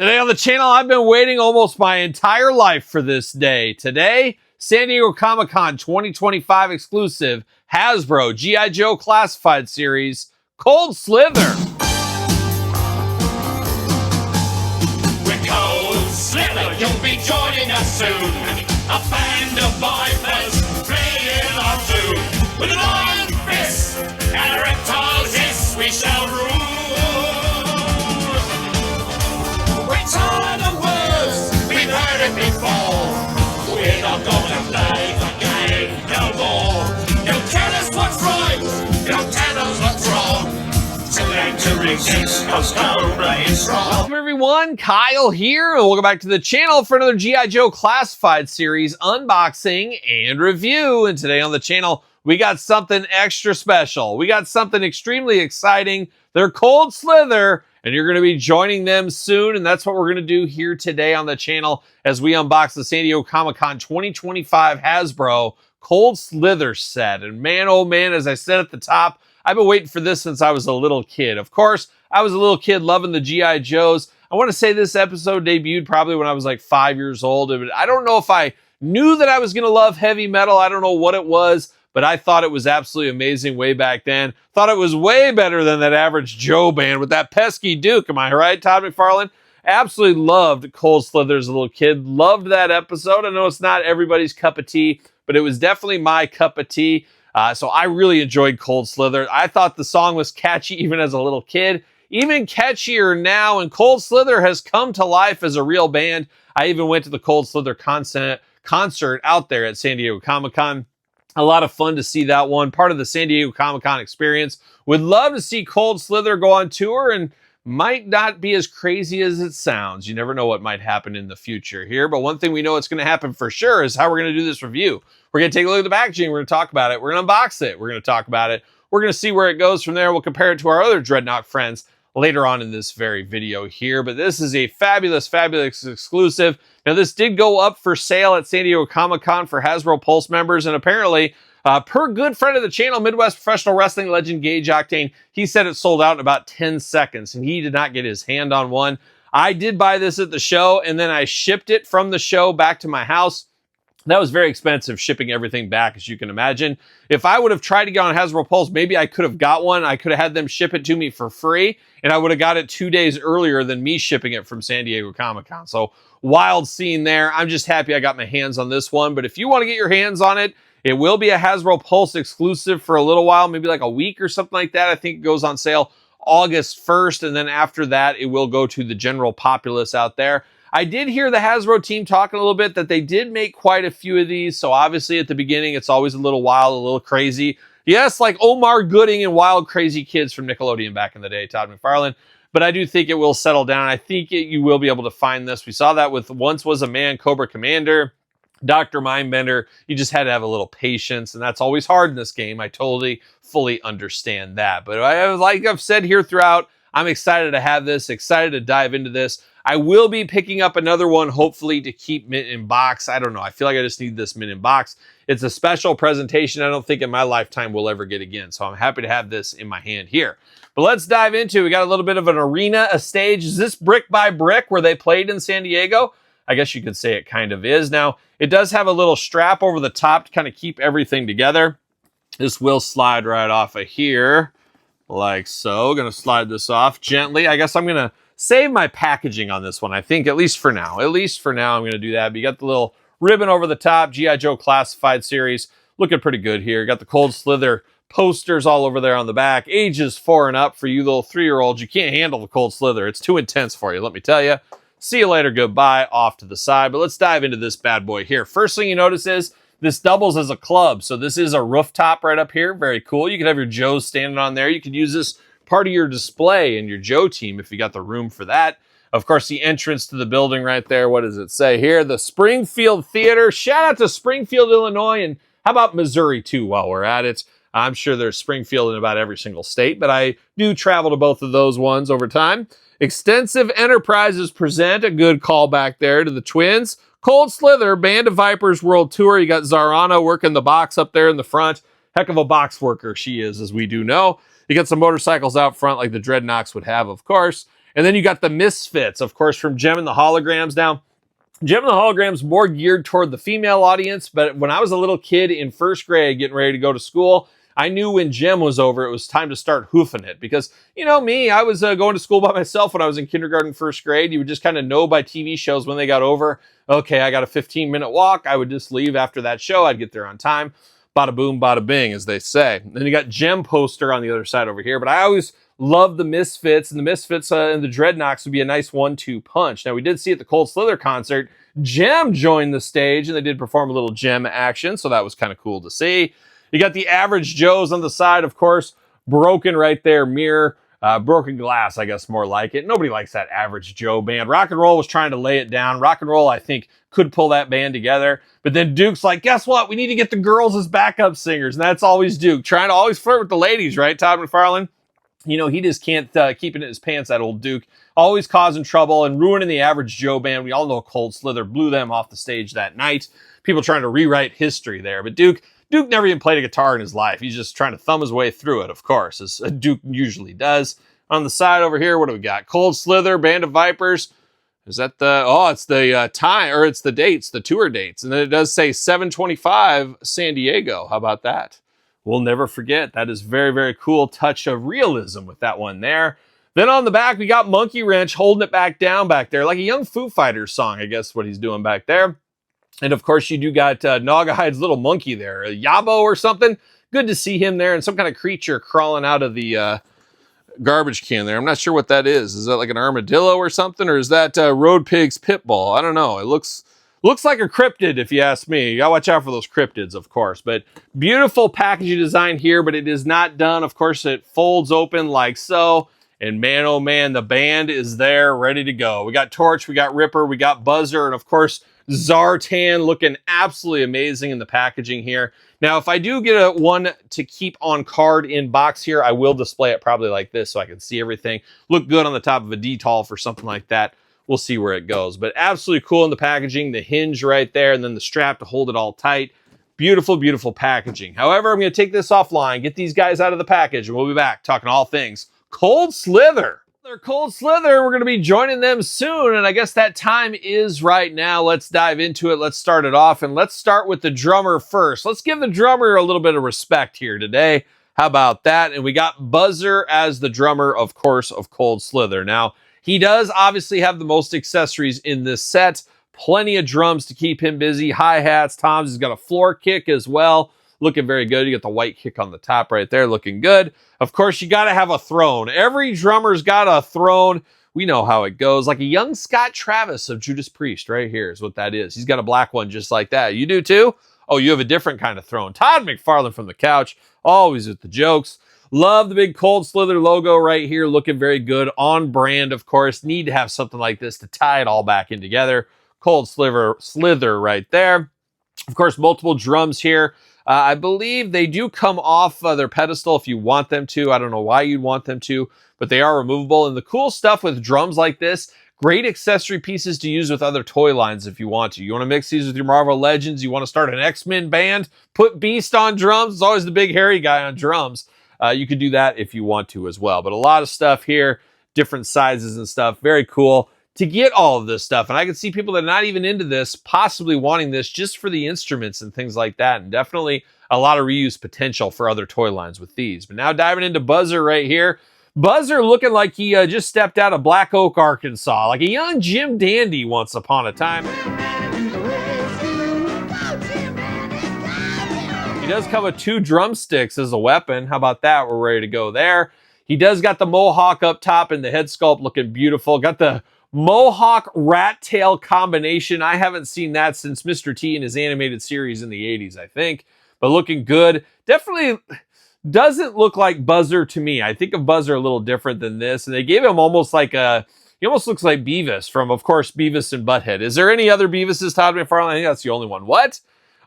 Today on the channel, I've been waiting almost my entire life for this day. Today, San Diego Comic-Con 2025 exclusive Hasbro G.I. Joe Classified Series, Cold Slither. We're Cold Slither, you'll be joining us soon. A band of vipers playing our tune. With an iron fist and a reptile's hiss, we shall rule. We're tired of words, we've heard it before. We're not gonna play the game no more. You'll tell us what's right, you'll tell us what's wrong. To learn to resist, 'cause Cobra is strong. Welcome everyone, Kyle here, and welcome back to the channel for another G.I. Joe Classified Series unboxing and review. And today on the channel, we got something extra special. We got something extremely exciting. They're Cold Slither, and you're going to be joining them soon. And that's what we're going to do here today on the channel as we unbox the San Diego Comic-Con 2025 Hasbro Cold Slither set. And man, oh man, as I said at the top, I've been waiting for this since I was a little kid. Of course, I was a little kid loving the G.I. Joes. I want to say this episode debuted probably when I was like 5 years old. I don't know if I knew that I was going to love heavy metal. I don't know what it was, but I thought it was absolutely amazing way back then. Thought it was way better than that average Joe band with that pesky Duke. Am I right, Todd McFarlane? Absolutely loved Cold Slither as a little kid. Loved that episode. I know it's not everybody's cup of tea, but it was definitely my cup of tea. So I really enjoyed Cold Slither. I thought the song was catchy even as a little kid. Even catchier now, and Cold Slither has come to life as a real band. I even went to the Cold Slither concert out there at San Diego Comic-Con. A lot of fun to see that one. Part of the San Diego Comic-Con experience. Would love to see Cold Slither go on tour, and might not be as crazy as it sounds. You never know what might happen in the future here. But one thing we know it's going to happen for sure is how we're going to do this review. We're going to take a look at the packaging. We're going to talk about it. We're going to unbox it. We're going to talk about it. We're going to see where it goes from there. We'll compare it to our other Dreadnought friends later on in this very video here. But this is a fabulous, fabulous exclusive. Now, this did go up for sale at San Diego Comic-Con for Hasbro Pulse members. And apparently, per good friend of the channel, Midwest professional wrestling legend Gage Octane, he said it sold out in about 10 seconds. And he did not get his hand on one. I did buy this at the show, and then I shipped it from the show back to my house. That was very expensive, shipping everything back, as you can imagine. If I would have tried to get on Hasbro Pulse, maybe I could have got one. I could have had them ship it to me for free, and I would have got it 2 days earlier than me shipping it from San Diego Comic-Con. So, wild scene there. I'm just happy I got my hands on this one. But if you want to get your hands on it, it will be a Hasbro Pulse exclusive for a little while, maybe like a week or something like that. I think it goes on sale August 1st, and then after that, it will go to the general populace out there. I did hear the Hasbro team talking a little bit that they did make quite a few of these. So obviously at the beginning, it's always a little wild, a little crazy. Yes, like Omar Gooding and Wild Crazy Kids from Nickelodeon back in the day, Todd McFarlane. But I do think it will settle down. I think you will be able to find this. We saw that with Once Was a Man, Cobra Commander, Dr. Mindbender. You just had to have a little patience, and that's always hard in this game. I totally, fully understand that. But like I've said here throughout, I'm excited to have this, excited to dive into this. I will be picking up another one, hopefully, to keep mint in box. I don't know. I feel like I just need this mint in box. It's a special presentation I don't think in my lifetime we'll ever get again. So I'm happy to have this in my hand here. But let's dive into it. We got a little bit of an arena, a stage. Is this brick by brick where they played in San Diego? I guess you could say it kind of is. Now, it does have a little strap over the top to kind of keep everything together. This will slide right off of here, like so. Going to slide this off gently. I guess I'm going to save my packaging on this one, I think, at least for now. At least for now, I'm going to do that. But you got the little ribbon over the top, G.I. Joe Classified Series. Looking pretty good here. Got the Cold Slither posters all over there on the back. Ages 4 and up for you little 3-year-olds. You can't handle the Cold Slither. It's too intense for you, let me tell you. See you later, goodbye, off to the side. But let's dive into this bad boy here. First thing you notice is this doubles as a club. So this is a rooftop right up here. Very cool. You could have your Joes standing on there. You could use this part of your display in your Joe team if you got the room for that. Of course, the entrance to the building right there. What does it say here? The Springfield Theater. Shout out to Springfield, Illinois. And how about Missouri too while we're at it? I'm sure there's Springfield in about every single state, but I do travel to both of those ones over time. Extensive Enterprises present, a good callback there to the Twins. Cold Slither, Band of Vipers World Tour. You got Zartan working the box up there in the front. Heck of a box worker she is, as we do know. You got some motorcycles out front like the Dreadnoughts would have, of course. And then you got the Misfits, of course, from Gem and the Holograms. Now, Gem and the Holograms more geared toward the female audience, but when I was a little kid in first grade getting ready to go to school, I knew when Gem was over, it was time to start hoofing it. Because, you know me, I was going to school by myself when I was in kindergarten, first grade. You would just kind of know by TV shows when they got over, okay, I got a 15-minute walk. I would just leave after that show. I'd get there on time. Bada boom, bada bing, as they say. And then you got Gem poster on the other side over here. But I always loved the Misfits, and the Misfits and the Dreadnoks would be a nice 1-2 punch. Now, we did see at the Cold Slither concert, Gem joined the stage, and they did perform a little Gem action, so that was kind of cool to see. You got the Average Joes on the side, of course, broken right there, mirror, broken glass, I guess more like it. Nobody likes that Average Joe band. Rock and Roll was trying to lay it down. Rock and Roll, I think, could pull that band together. But then Duke's like, guess what? We need to get the girls as backup singers. And that's always Duke, trying to always flirt with the ladies, right, Todd McFarlane? You know, he just can't keep it in his pants, that old Duke. Always causing trouble and ruining the Average Joe band. We all know Cold Slither blew them off the stage that night. People trying to rewrite history there. But Duke never even played a guitar in his life. He's just trying to thumb his way through it, of course, as Duke usually does. On the side over here, what do we got? Cold Slither, Band of Vipers. Is that the, it's the time, or it's the dates, the tour dates. And then it does say 7/25 San Diego. How about that? We'll never forget. That is very, very cool touch of realism with that one there. Then on the back, we got Monkey Wrench holding it back down back there, like a young Foo Fighters song, I guess what he's doing back there. And of course, you do got Naugahyde's little monkey there, a Yabo or something. Good to see him there, and some kind of creature crawling out of the garbage can there. I'm not sure what that is. Is that like an armadillo or something, or is that Road Pig's pit bull? I don't know. It looks like a cryptid, if you ask me. You gotta watch out for those cryptids, of course. But beautiful packaging design here, but it is not done. Of course, it folds open like so. And man, oh man, the band is there, ready to go. We got Torch, we got Ripper, we got Buzzer, and of course, Zartan looking absolutely amazing in the packaging here. Now, if I do get a one to keep on card in box here, I will display it probably like this so I can see everything. Look good on the top of a D-Tall for something like that. We'll see where it goes. But absolutely cool in the packaging, the hinge right there, and then the strap to hold it all tight. Beautiful, beautiful packaging. However, I'm going to take this offline, get these guys out of the package, and we'll be back talking all things Cold Slither. They're Cold Slither. We're going to be joining them soon, and I guess that time is right now. Let's dive into it. Let's start it off, and let's start with the drummer first. Let's give the drummer a little bit of respect here today. How about that? And we got Buzzer as the drummer, of course, of Cold Slither. Now, he does obviously have the most accessories in this set. Plenty of drums to keep him busy. Hi-hats, toms. He's got a floor kick as well. Looking very good. You got the white kick on the top right there. Looking good. Of course, you got to have a throne. Every drummer's got a throne. We know how it goes. Like a young Scott Travis of Judas Priest right here is what that is. He's got a black one just like that. You do too? Oh, you have a different kind of throne. Todd McFarlane from the couch. Always with the jokes. Love the big Cold Slither logo right here. Looking very good. On brand, of course. Need to have something like this to tie it all back in together. Cold Slither right there. Of course, multiple drums here. I believe they do come off their pedestal if you want them to. I don't know why you'd want them to, but they are removable. And the cool stuff with drums like this, great accessory pieces to use with other toy lines if you want to. You want to mix these with your Marvel Legends. You want to start an X-Men band. Put Beast on drums. It's always the big hairy guy on drums. You could do that if you want to as well. But a lot of stuff here, different sizes and stuff. Very cool to get all of this stuff. And I can see people that are not even into this possibly wanting this just for the instruments and things like that. And definitely a lot of reuse potential for other toy lines with these. But now diving into Buzzer right here. Buzzer looking like he just stepped out of Black Oak, Arkansas. Like a young Jim Dandy once upon a time. He does come with 2 drumsticks as a weapon. How about that? We're ready to go there. He does got the mohawk up top and the head sculpt looking beautiful. Got the Mohawk rat tail combination. I haven't seen that since Mr. T in his animated series in the 80s, I think. But looking good. Definitely doesn't look like Buzzer to me. I think of Buzzer a little different than this. And they gave him almost like he almost looks like Beavis from, of course, Beavis and Butthead. Is there any other Beavises, Todd McFarlane? I think that's the only one. What?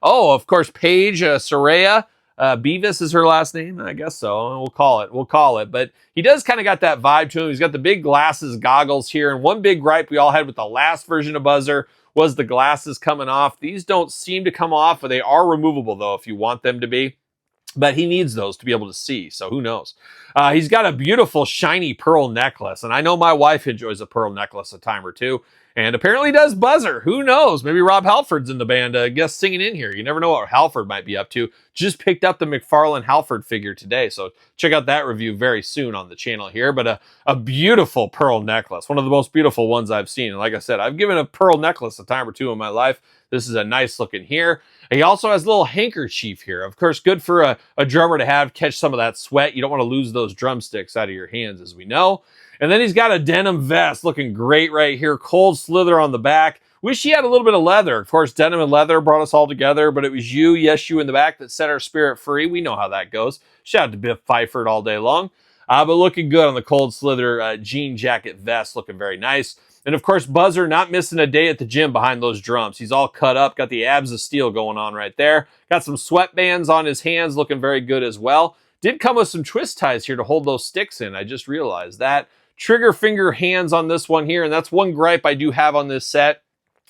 Oh, of course, Paige Soraya. Beavis is her last name, I guess so. We'll call it. But he does kind of got that vibe to him. He's got the big glasses, goggles here. And one big gripe we all had with the last version of Buzzer was the glasses coming off. These don't seem to come off, but they are removable, though, if you want them to be. but he needs those to be able to see, so who knows. He's got a beautiful shiny pearl necklace, and I know my wife enjoys a pearl necklace a time or two, and apparently does Buzzer. Who knows? Maybe Rob Halford's in the band, guest singing in here. You never know what Halford might be up to. Just picked up the McFarlane Halford figure today, so check out that review very soon on the channel here. But a beautiful pearl necklace, one of the most beautiful ones I've seen. And like I said, I've given a pearl necklace a time or two in my life. This is a nice looking here. He also has a little handkerchief here. Of course, good for a drummer to have, catch some of that sweat. You don't want to lose those drumsticks out of your hands, as we know. And then he's got a denim vest looking great right here. Cold Slither on the back. Wish he had a little bit of leather. Of course, denim and leather brought us all together, but it was you, yes, you in the back that set our spirit free. We know how that goes. Shout out to Biff Pfeiffer all day long. But looking good on the Cold Slither jean jacket vest, looking very nice. And of course, Buzzer not missing a day at the gym behind those drums. He's all cut up, got the abs of steel going on right there. Got some sweatbands on his hands, looking very good as well. Did come with some twist ties here to hold those sticks in. I just realized that. Trigger finger hands on this one here, and that's one gripe I do have on this set.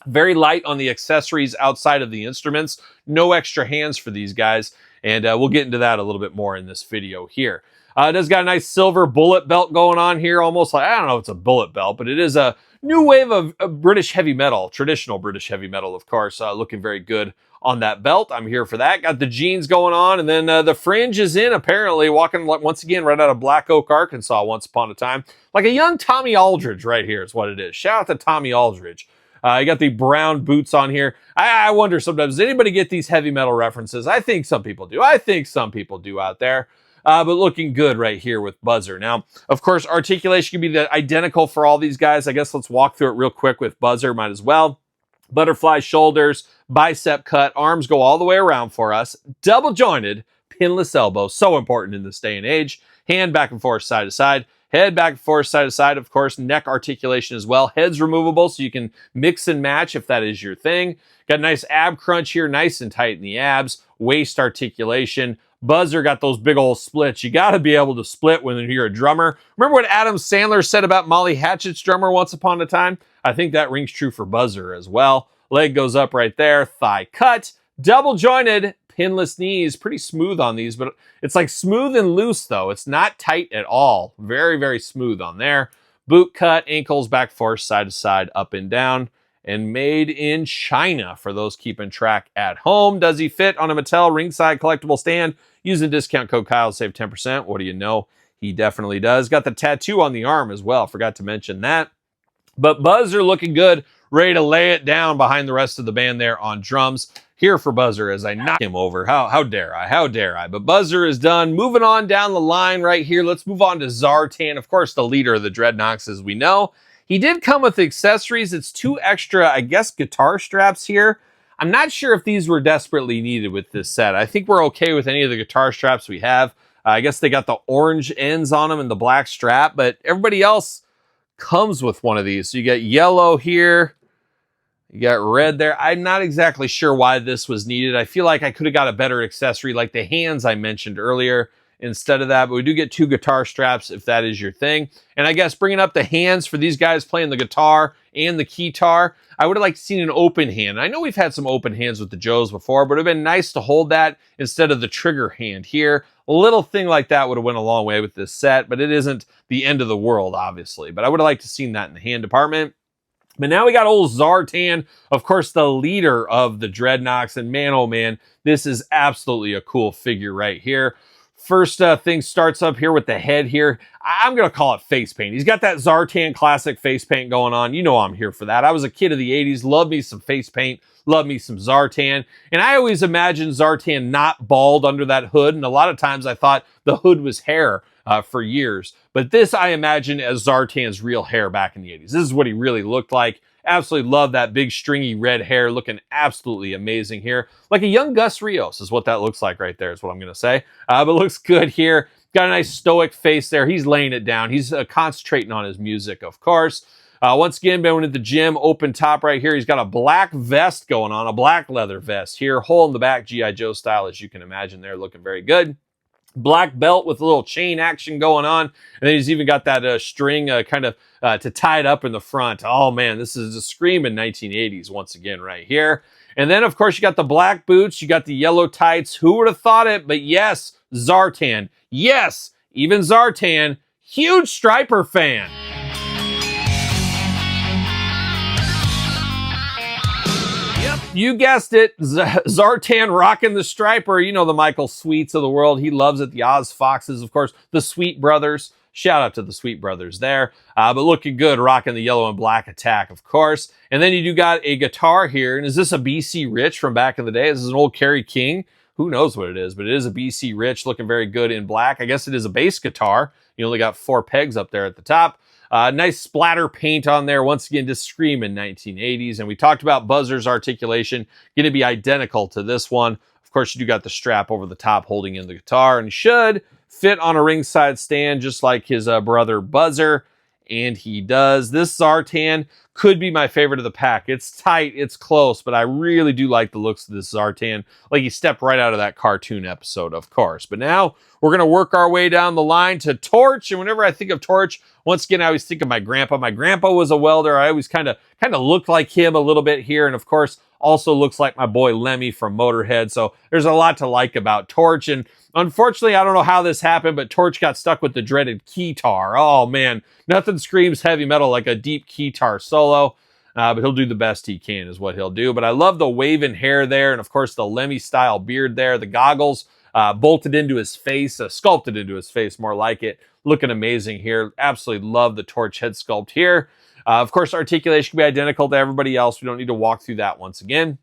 Very light on the accessories outside of the instruments. No extra hands for these guys, and we'll get into that a little bit more in this video here. It does got a nice silver bullet belt going on here, almost like, I don't know if it's a bullet belt, but it is a new wave of British heavy metal, traditional British heavy metal, of course, looking very good on that belt. I'm here for that. Got the jeans going on, and then the fringe is in, apparently, walking once again right out of Black Oak, Arkansas, once upon a time. Like a young Tommy Aldridge right here is what it is. Shout out to Tommy Aldridge. You got the brown boots on here. I wonder sometimes, does anybody get these heavy metal references? I think some people do. I think some people do out there. But looking good right here with Buzzer. Now, of course, articulation can be identical for all these guys. I guess let's walk through it real quick with Buzzer. Might as well. Butterfly shoulders, bicep cut, arms go all the way around for us. Double jointed, pinless elbow. So important in this day and age. Hand back and forth, side to side. Head back and forth, side to side. Of course, neck articulation as well. Head's removable, so you can mix and match if that is your thing. Got a nice ab crunch here, nice and tight in the abs. Waist articulation. Buzzer got those big old splits. You got to be able to split when you're a drummer. Remember what Adam Sandler said about Molly Hatchet's drummer once upon a time? I think that rings true for Buzzer as well. Leg goes up right there. Thigh cut. Double jointed. Pinless knees. Pretty smooth on these, but it's like smooth and loose though. It's not tight at all. Very, very smooth on there. Boot cut. Ankles back forth, side to side, up and down. And made in China for those keeping track at home. Does he fit on a Mattel ringside collectible stand? Using discount code Kyle to save 10%. What do you know? He definitely does. Got the tattoo on the arm as well. Forgot to mention that. But Buzzer looking good. Ready to lay it down behind the rest of the band there on drums. Here for Buzzer as I knock him over. How dare I? How dare I? But Buzzer is done. Moving on down the line right here. Let's move on to Zartan. Of course, the leader of the Dreadnoks, as we know. He did come with accessories. It's 2 extra, I guess, guitar straps here. I'm not sure if these were desperately needed with this set. I think we're okay with any of the guitar straps we have. I guess they got the orange ends on them and the black strap, but everybody else comes with one of these. So you got yellow here. You got red there. I'm not exactly sure why this was needed. I feel like I could have got a better accessory like the hands I mentioned earlier instead of that, but we do get 2 guitar straps if that is your thing. And I guess bringing up the hands for these guys playing the guitar and the keytar, I would have liked to seen an open hand. I know we've had some open hands with the Joes before, but it would have been nice to hold that instead of the trigger hand here. A little thing like that would have went a long way with this set, but it isn't the end of the world, obviously. But I would have liked to seen that in the hand department. But now we got old Zartan, of course, the leader of the Dreadnoks. And man, oh man, this is absolutely a cool figure right here. First thing starts up here with the head here. I'm going to call it face paint. He's got that Zartan classic face paint going on. You know I'm here for that. I was a kid of the 80s. Love me some face paint. Love me some Zartan. And I always imagined Zartan not bald under that hood. And a lot of times I thought the hood was hair for years. But this I imagine as Zartan's real hair back in the 80s. This is what he really looked like. Absolutely love that big stringy red hair, looking absolutely amazing here. Like a young Gus Rios is what that looks like right there is what I'm going to say. But looks good here. Got a nice stoic face there. He's laying it down. He's concentrating on his music, of course. Once again, been at the gym, open top right here. He's got a black vest going on, a black leather vest here. Hole in the back, G.I. Joe style, as you can imagine there, looking very good. Black belt with a little chain action going on. And then he's even got that string kind of to tie it up in the front. Oh man, this is a screaming 1980s once again right here. And then, of course, you got the black boots, you got the yellow tights. Who would have thought it? But yes, Zartan. Yes, even Zartan, huge Striper fan. Yep, you guessed it. Zartan rocking the Striper. You know the Michael Sweets of the world. He loves it. The Oz Foxes, of course, the Sweet Brothers. Shout out to the Sweet Brothers there. But looking good, rocking the yellow and black attack, of course. And then you do got a guitar here. And is this a BC Rich from back in the day? Is this an old Kerry King? Who knows what it is, but it is a BC Rich, looking very good in black. I guess it is a bass guitar. You only got 4 pegs up there at the top. Nice splatter paint on there. Once again, just screaming 1980s. And we talked about Buzzer's articulation. Going to be identical to this one. Of course, you do got the strap over the top holding in the guitar, and should fit on a ringside stand just like his brother Buzzer, and he does. This Zartan could be my favorite of the pack. It's tight, it's close, but I really do like the looks of this Zartan. Like he stepped right out of that cartoon episode, of course. But now we're going to work our way down the line to Torch, and whenever I think of Torch, once again, I always think of my grandpa. My grandpa was a welder. I always kind of looked like him a little bit here, and of course, also looks like my boy Lemmy from Motorhead. So there's a lot to like about Torch, and unfortunately, I don't know how this happened, but Torch got stuck with the dreaded keytar. Oh man, nothing screams heavy metal like a deep keytar solo, but he'll do the best he can is what he'll do. But I love the waving hair there, and of course the Lemmy style beard there, the goggles bolted into his face, sculpted into his face, more like it. Looking amazing here. Absolutely love the Torch head sculpt here. Of course, articulation can be identical to everybody else. We don't need to walk through that once again.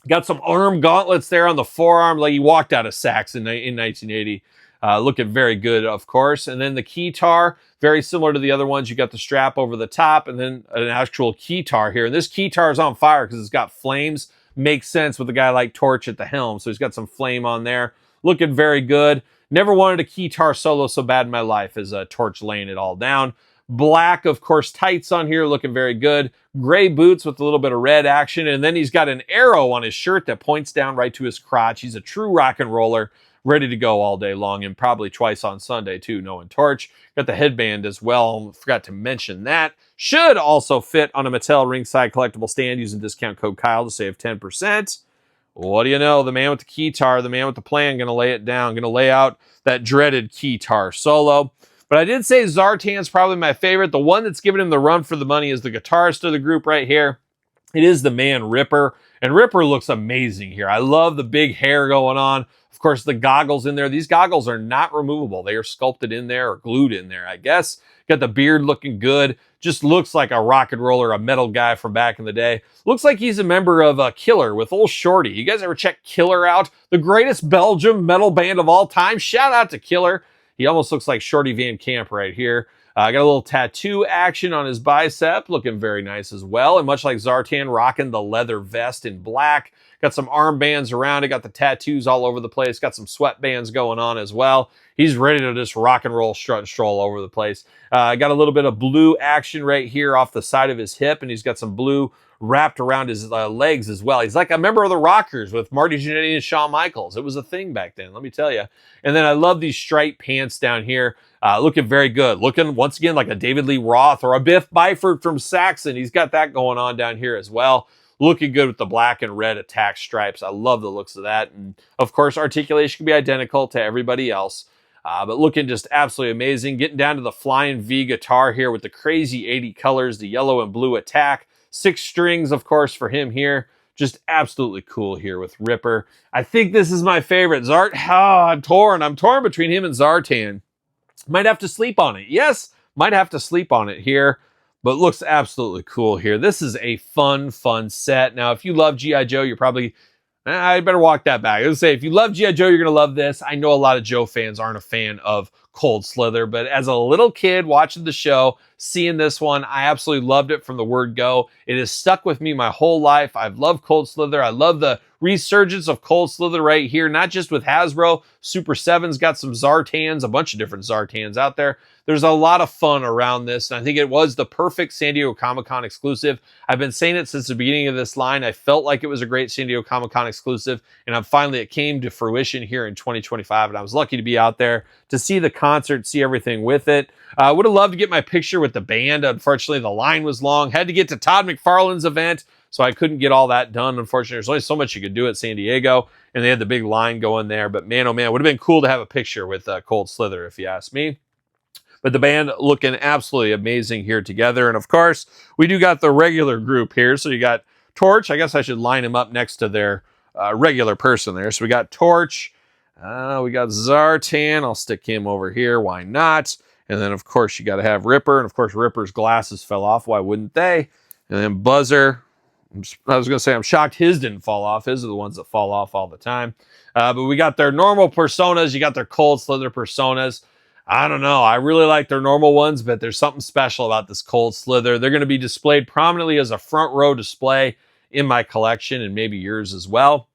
Got some arm gauntlets there on the forearm, like he walked out of Saks in 1980. Looking very good, of course. And then the keytar, very similar to the other ones. You got the strap over the top, and then an actual keytar here. And this keytar is on fire because it's got flames. Makes sense with a guy like Torch at the helm. So he's got some flame on there. Looking very good. Never wanted a keytar solo so bad in my life as Torch laying it all down. Black, of course, tights on here, looking very good. Gray boots with a little bit of red action. And then he's got an arrow on his shirt that points down right to his crotch. He's a true rock and roller, ready to go all day long, and probably twice on Sunday too, knowing Torch. Got the headband as well. Forgot to mention that. Should also fit on a Mattel ringside collectible stand using discount code Kyle to save 10%. What do you know? The man with the keytar, the man with the plan, going to lay it down, going to lay out that dreaded keytar solo. But I did say Zartan's probably my favorite. The one that's giving him the run for the money is the guitarist of the group right here. It is the man Ripper, and Ripper looks amazing here. I love the big hair going on. Of course, the goggles in there. These goggles are not removable. They are sculpted in there or glued in there, I guess. Got the beard looking good. Just looks like a rock and roller, a metal guy from back in the day. Looks like he's a member of Killer with old Shorty. You guys ever check Killer out? The greatest Belgium metal band of all time. Shout out to Killer. He almost looks like Shorty Van Camp right here. Got a little tattoo action on his bicep, looking very nice as well. And much like Zartan, rocking the leather vest in black. Got some armbands around it, got the tattoos all over the place, got some sweatbands going on as well. He's ready to just rock and roll, strut and stroll all over the place. Got a little bit of blue action right here off the side of his hip, and he's got some blue wrapped around his legs as well. He's like a member of the Rockers with Marty Jannetty and Shawn Michaels. It was a thing back then, let me tell you. And then I love these striped pants down here. Looking very good. Looking, once again, like a David Lee Roth or a Biff Byford from Saxon. He's got that going on down here as well. Looking good with the black and red attack stripes. I love the looks of that. And, of course, articulation can be identical to everybody else. But looking just absolutely amazing. Getting down to the Flying V guitar here with the crazy 80 colors, the yellow and blue attack. 6 strings, of course, for him here. Just absolutely cool here with Ripper. I think this is my favorite. I'm torn. I'm torn between him and Zartan. Might have to sleep on it. Yes, might have to sleep on it here, but looks absolutely cool here. This is a fun set. Now, if you love G.I. Joe, you're probably... I better walk that back. I would say, if you love G.I. Joe, you're going to love this. I know a lot of Joe fans aren't a fan of Cold Slither, but as a little kid watching the show, seeing this one, I absolutely loved it from the word go. It has stuck with me my whole life. I've loved Cold Slither. I love the resurgence of Cold Slither right here, not just with Hasbro. Super 7's got some Zartans, a bunch of different Zartans out there. There's a lot of fun around this, and I think it was the perfect San Diego Comic-Con exclusive. I've been saying it since the beginning of this line. I felt like it was a great San Diego Comic-Con exclusive, and it came to fruition here in 2025, and I was lucky to be out there to see the concert, see everything with it. Would have loved to get my picture with the band. Unfortunately, the line was long. Had to get to Todd McFarlane's event, so I couldn't get all that done. Unfortunately, there's only so much you could do at San Diego, and they had the big line going there. But man, oh man, it would have been cool to have a picture with Cold Slither, if you ask me. But the band looking absolutely amazing here together. And of course, we do got the regular group here. So you got Torch. I guess I should line him up next to their regular person there. So we got Torch. We got Zartan. I'll stick him over here. Why not? And then, of course, you got to have Ripper. And, of course, Ripper's glasses fell off. Why wouldn't they? And then Buzzer. I was going to say, I'm shocked his didn't fall off. His are the ones that fall off all the time. But we got their normal personas. You got their Cold Slither personas. I don't know. I really like their normal ones, but there's something special about this Cold Slither. They're going to be displayed prominently as a front row display in my collection and maybe yours as well.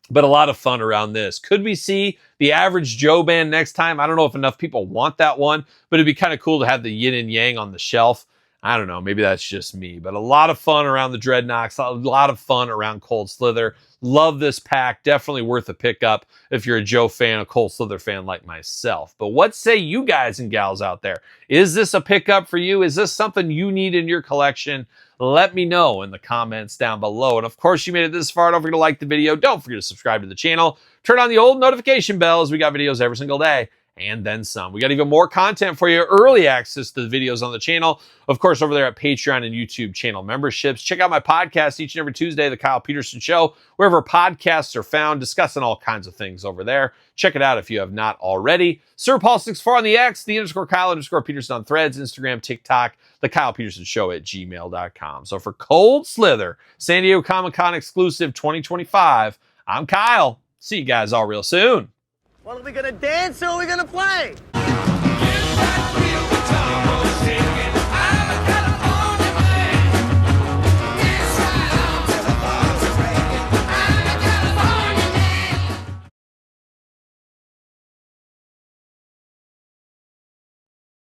But a lot of fun around this. Could we see the Average Joe band next time? I don't know if enough people want that one, but it'd be kind of cool to have the yin and yang on the shelf. I don't know. Maybe that's just me. But a lot of fun around the Dreadnoks. A lot of fun around Cold Slither. Love this pack. Definitely worth a pickup if you're a Joe fan, a Cold Slither fan like myself. But what say you guys and gals out there? Is this a pickup for you? Is this something you need in your collection? Let me know in the comments down below. And of course, you made it this far. Don't forget to like the video. Don't forget to subscribe to the channel. Turn on the old notification bell as we got videos every single day. And then some. We got even more content for you. Early access to the videos on the channel. Of course, over there at Patreon and YouTube channel memberships. Check out my podcast each and every Tuesday, The Kyle Peterson Show, wherever podcasts are found, discussing all kinds of things over there. Check it out if you have not already. SirPaul64 on the X, _Kyle_Peterson on Threads, Instagram, TikTok, TheKylePetersonShow at gmail.com. So for Cold Slither, San Diego Comic-Con exclusive 2025, I'm Kyle. See you guys all real soon. Well, are we gonna dance or are we gonna play? Get back,